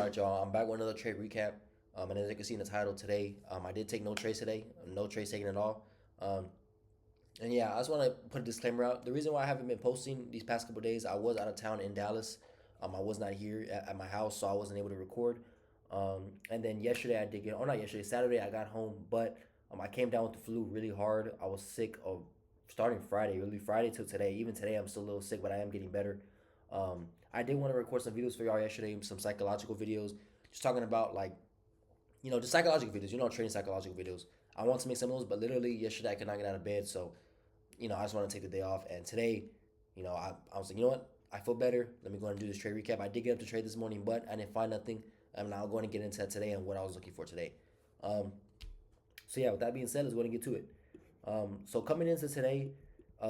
All right, y'all. I'm back with another trade recap. And as you can see in the title today, I did take no trades today. No trades taken at all. Um, and yeah, I just want to put a disclaimer out. The reason why I haven't been posting these past couple days, I was out of town in Dallas. I was not here at my house, so I wasn't able to record. And then yesterday I did get, or not yesterday, Saturday I got home, but I came down with the flu really hard. I was sick of starting Friday, really Friday till today. Even today I'm still a little sick, but I am getting better. I did want to record some videos for y'all yesterday, some psychological videos, just talking about like just psychological videos, trading psychological videos. I want to make some of those, but literally yesterday I could not get out of bed, so I just want to take the day off. And today, I was like, you know what, I feel better. Let me go ahead and do this trade recap. I did get up to trade this morning, but I didn't find nothing. I'm now going to get into that today and what I was looking for today. Um, so yeah, with that being said, let's go and get to it. So coming into today,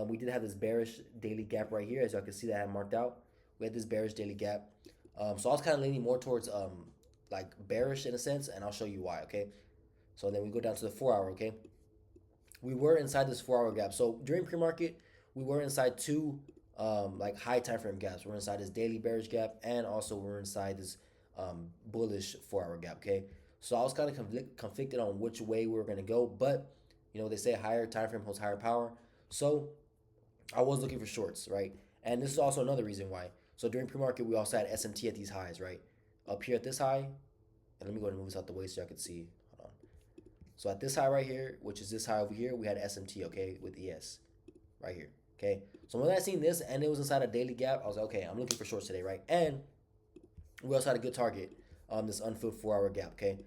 we did have this bearish daily gap right here, as y'all can see that I had marked out. We had this bearish daily gap. So I was kind of leaning more towards like bearish in a sense, and I'll show you why. Okay. So then we go down to the 4 hour. Okay. We were inside this 4 hour gap. So during pre-market, we were inside two like high time frame gaps. We're inside this daily bearish gap, and also we're inside this bullish 4 hour gap. Okay. So I was kind of conflicted on which way we were going to go, but they say higher time frame holds higher power. So I was looking for shorts, right? And this is also another reason why. So during pre-market, we also had SMT at these highs, right? Up here at this high, and let me go ahead and move this out the way so y'all can see. Hold on. So at this high right here, which is this high over here, we had SMT, okay, with ES right here, okay? So when I seen this and it was inside a daily gap, I was like, okay, I'm looking for shorts today, right? And we also had a good target, this unfilled 4 hour gap, okay?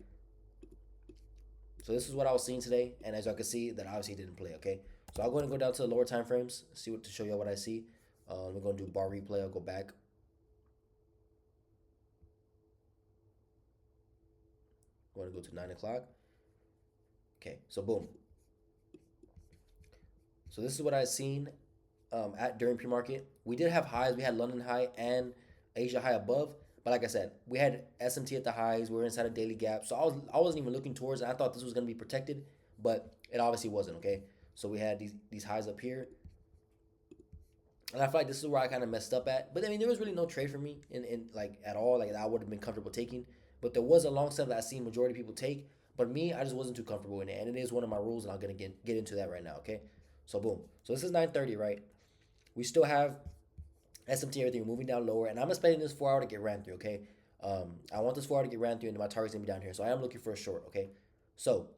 So this is what I was seeing today, and as y'all can see, that obviously didn't play, okay? So I'll go ahead and go down to the lower time frames, see what to show you what I see. We're gonna do bar replay. I'll go back. I'm gonna go to 9 o'clock. Okay, so boom. So this is what I seen at during pre-market. We did have highs. We had London high and Asia high above. But like I said, we had SMT at the highs. We were inside a daily gap. So I wasn't even looking towards it. I thought this was gonna be protected, but it obviously wasn't. Okay. So we had these highs up here. And I feel like this is where I kind of messed up at. But I mean, there was really no trade for me in like at all. Like I would have been comfortable taking. But there was a long step that I seen majority of people take. But me, I just wasn't too comfortable in it. And it is one of my rules, and I'm gonna get into that right now. Okay. So boom. So this is 9:30, right? We still have SMT everything moving down lower, and I'm expecting this 4 hour to get ran through. Okay. I want this 4 hour to get ran through, and my target's gonna be down here. So I am looking for a short. Okay. So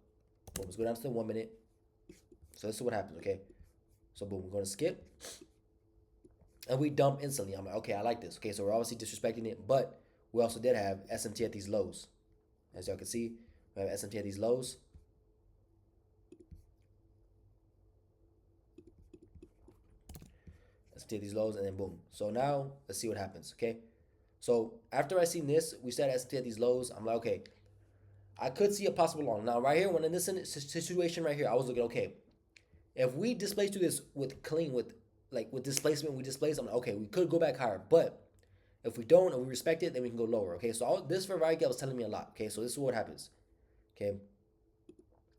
boom, let's go down to the 1 minute. So this is what happens. Okay. So boom, we're gonna skip and we dump instantly. I'm like, okay, I like this. Okay, so we're obviously disrespecting it, but we also did have SMT at these lows. As y'all can see, we have SMT at these lows. SMT at these lows, and then boom. So now let's see what happens. Okay, so after I seen this, we started SMT at these lows. I'm like, okay, I could see a possible long. Now right here, when in this situation right here, I was looking, okay, if we displace through this with clean with displacement, we displace. I'm like, okay, we could go back higher, but if we don't and we respect it, then we can go lower. Okay, so this for Varigel was telling me a lot. Okay, so this is what happens. Okay,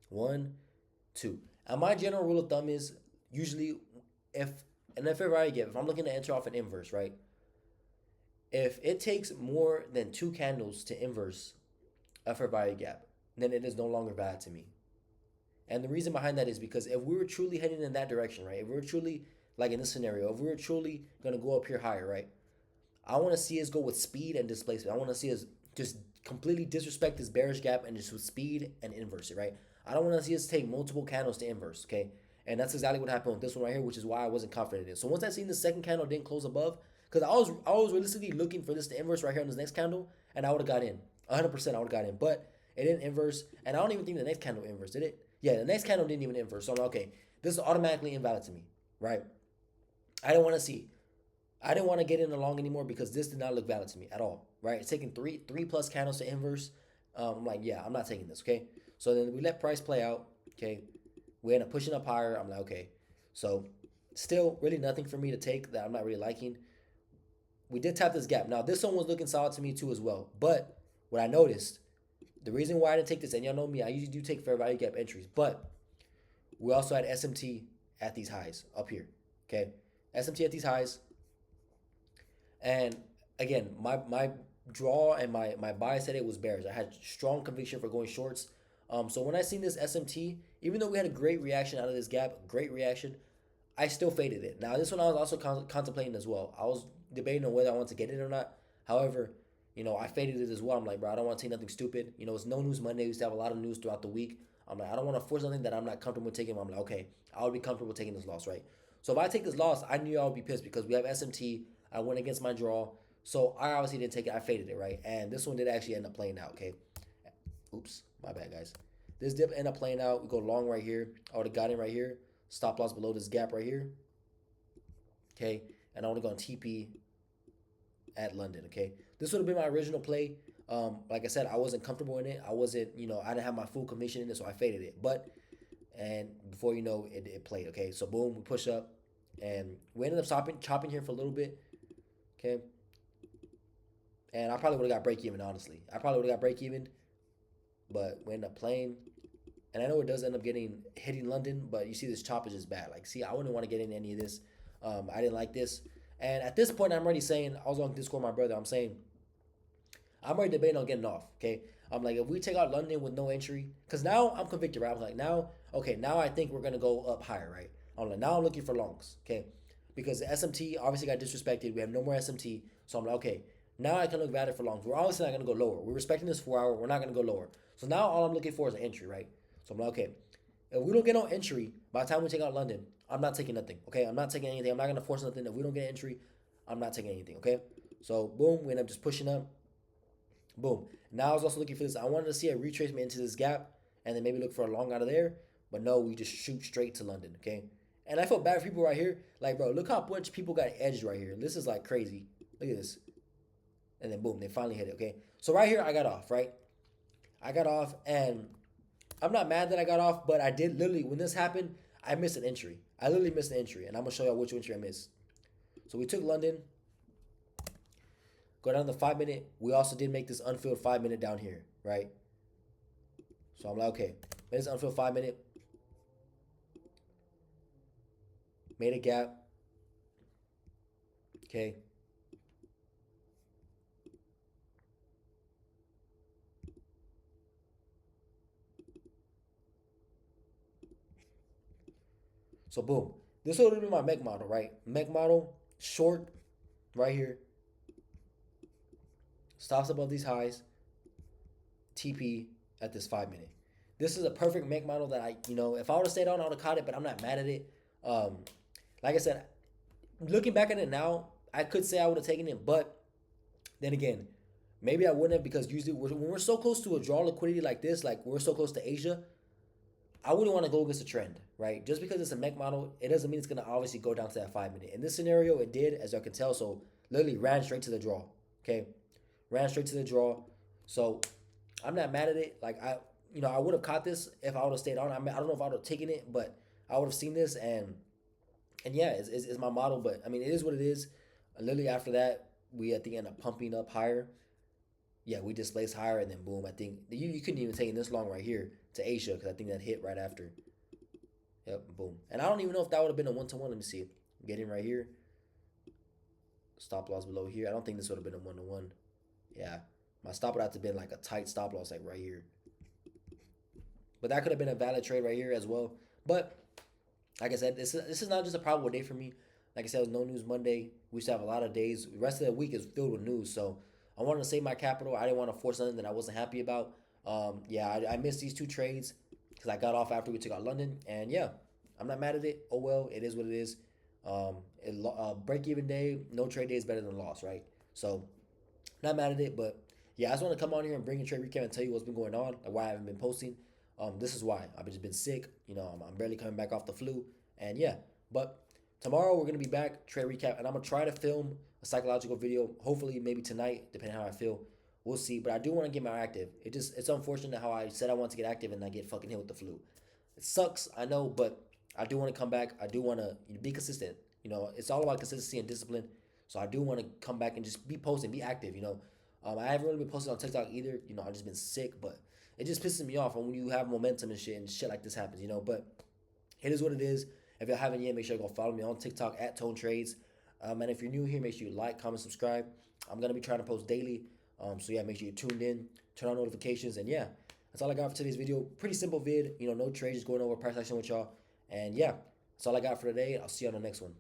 1, 2. And my general rule of thumb is usually if and if if I'm looking to enter off an inverse, right? If it takes more than two candles to inverse a fair value gap, then it is no longer valid to me. And the reason behind that is because if we were truly heading in that direction, right? If we were truly like in this scenario, if we were truly gonna go up here higher, right? I want to see us go with speed and displacement. I want to see us just completely disrespect this bearish gap and just with speed and inverse it, right? I don't want to see us take multiple candles to inverse, okay? And that's exactly what happened with this one right here, which is why I wasn't confident in it. So once I seen the second candle didn't close above, because I was realistically looking for this to inverse right here on this next candle, and I would have got in. 100% I would have got in. But it didn't inverse, and I don't even think the next candle inverse, did it? Yeah, the next candle didn't even inverse. So I'm like, okay, this is automatically invalid to me, right? I don't want to see. I didn't want to get in the long anymore because this did not look valid to me at all, right? It's taking three plus candles to inverse. I'm like, yeah, I'm not taking this, okay? So then we let price play out, okay? We end up pushing up higher. I'm like, okay. So still really nothing for me to take that I'm not really liking. We did tap this gap. Now this one was looking solid to me too as well. But what I noticed, the reason why I didn't take this, and y'all know me, I usually do take fair value gap entries, but we also had SMT at these highs up here, okay? SMT at these highs. And again, my draw and my bias today was bears. I had strong conviction for going shorts. So when I seen this SMT, even though we had a great reaction out of this gap, great reaction, I still faded it. Now this one I was also contemplating as well. I was debating on whether I want to get it or not. However, I faded it as well. I'm like, bro, I don't want to take nothing stupid. It's no news Monday. We used to have a lot of news throughout the week. I'm like, I don't want to force something that I'm not comfortable with taking. I'm like, okay, I would be comfortable taking this loss, right? So if I take this loss, I knew I would be pissed because we have SMT. I went against my draw. So I obviously didn't take it. I faded it, right? And this one did actually end up playing out, okay? Oops, my bad, guys. This dip ended up playing out. We go long right here. I would have got in right here. Stop loss below this gap right here, okay? And I would have gone TP at London, okay? This would have been my original play. Like I said, I wasn't comfortable in it. I wasn't, I didn't have my full conviction in it, so I faded it. And before you know, it played, okay? So boom, we push up, and we ended up chopping here for a little bit, okay? And I probably would have got break even, honestly. I probably would have got break even, but we end up playing. And I know it does end up hitting London, but you see this chop is just bad. Like, see, I wouldn't want to get in any of this. I didn't like this. And at this point, I'm already saying, I was on Discord with my brother, I'm saying, I'm already debating on getting off, okay? I'm like, if we take out London with no entry, because now I'm convicted, right? I'm like, now, okay, now I think we're going to go up higher, right? I'm like, now I'm looking for longs, okay? Because the SMT obviously got disrespected. We have no more SMT. So I'm like, okay, now I can look valid for longs. We're obviously not going to go lower. We're respecting this 4 hour. We're not going to go lower. So now all I'm looking for is an entry, right? So I'm like, okay, if we don't get no entry by the time we take out London, I'm not taking nothing, okay? I'm not taking anything. I'm not going to force nothing. If we don't get entry, I'm not taking anything, okay? So boom, we end up just pushing up. Boom. Now I was also looking for this. I wanted to see a retracement into this gap and then maybe look for a long out of there. But no, we just shoot straight to London, okay? And I feel bad for people right here. Like, bro, look how much people got edged right here. This is like crazy. Look at this. And then boom, they finally hit it, okay? So right here, I got off, right? I got off, and I'm not mad that I got off, but I did literally, when this happened, I missed an entry. I literally missed an entry, and I'm going to show y'all which entry I missed. So we took London. Go down the 5 minute. We also did make this unfilled 5 minute down here, right? So I'm like, okay, made this unfilled 5 minute. Made a gap. Okay. So boom. This would be my mech model, right? Mech model, short, right here. Stops above these highs. TP at this 5 minute. This is a perfect mech model that if I would have stayed on, I would have caught it, but I'm not mad at it. Like I said, looking back at it now, I could say I would have taken it, but then again, maybe I wouldn't have, because usually when we're so close to a draw liquidity like this, like we're so close to Asia, I wouldn't want to go against the trend, right? Just because it's a mech model, it doesn't mean it's going to obviously go down to that 5 minute. In this scenario, it did, as you can tell, so literally ran straight to the draw, okay? Ran straight to the draw. So I'm not mad at it. Like, I would have caught this if I would have stayed on. I don't know if I would have taken it, but I would have seen this, and yeah, it's my model. But I mean, it is what it is. Literally after that, we at the end up pumping up higher. Yeah, we displaced higher, and then boom. I think you couldn't even take it this long right here to Asia, because I think that hit right after. Yep, boom. And I don't even know if that would have been a 1-to-1. Let me see. Get in right here. Stop loss below here. I don't think this would have been a 1-to-1. Yeah, my stop would have to been like a tight stop loss, like right here. But that could have been a valid trade right here as well. But like I said, this is not just a probable day for me. Like I said, it was no news Monday. We used to have a lot of days. The rest of the week is filled with news. So I wanted to save my capital. I didn't want to force something that I wasn't happy about. Yeah, I missed these two trades because I got off after we took out London. And yeah, I'm not mad at it. Oh well, it is what it is. Break even day, no trade day is better than loss, right? So not mad at it, but yeah, I just want to come on here and bring a trade recap and tell you what's been going on, like why I haven't been posting. This is why I've just been sick. I'm barely coming back off the flu, and yeah. But tomorrow we're gonna be back trade recap, and I'm gonna try to film a psychological video. Hopefully, maybe tonight, depending on how I feel. We'll see. But I do want to get more active. It's unfortunate how I said I want to get active and I get fucking hit with the flu. It sucks, I know, but I do want to come back. I do want to be consistent. It's all about consistency and discipline. So I do want to come back and just be posting, be active. I haven't really been posting on TikTok either. I've just been sick, but it just pisses me off when you have momentum and shit like this happens. But it is what it is. If y'all haven't yet, make sure you go follow me on TikTok at Tone Trades. And if you're new here, make sure you like, comment, subscribe. I'm gonna be trying to post daily. So yeah, make sure you're tuned in, turn on notifications, and yeah, that's all I got for today's video. Pretty simple vid, no trade, just going over price action with y'all. And yeah, that's all I got for today. I'll see you on the next one.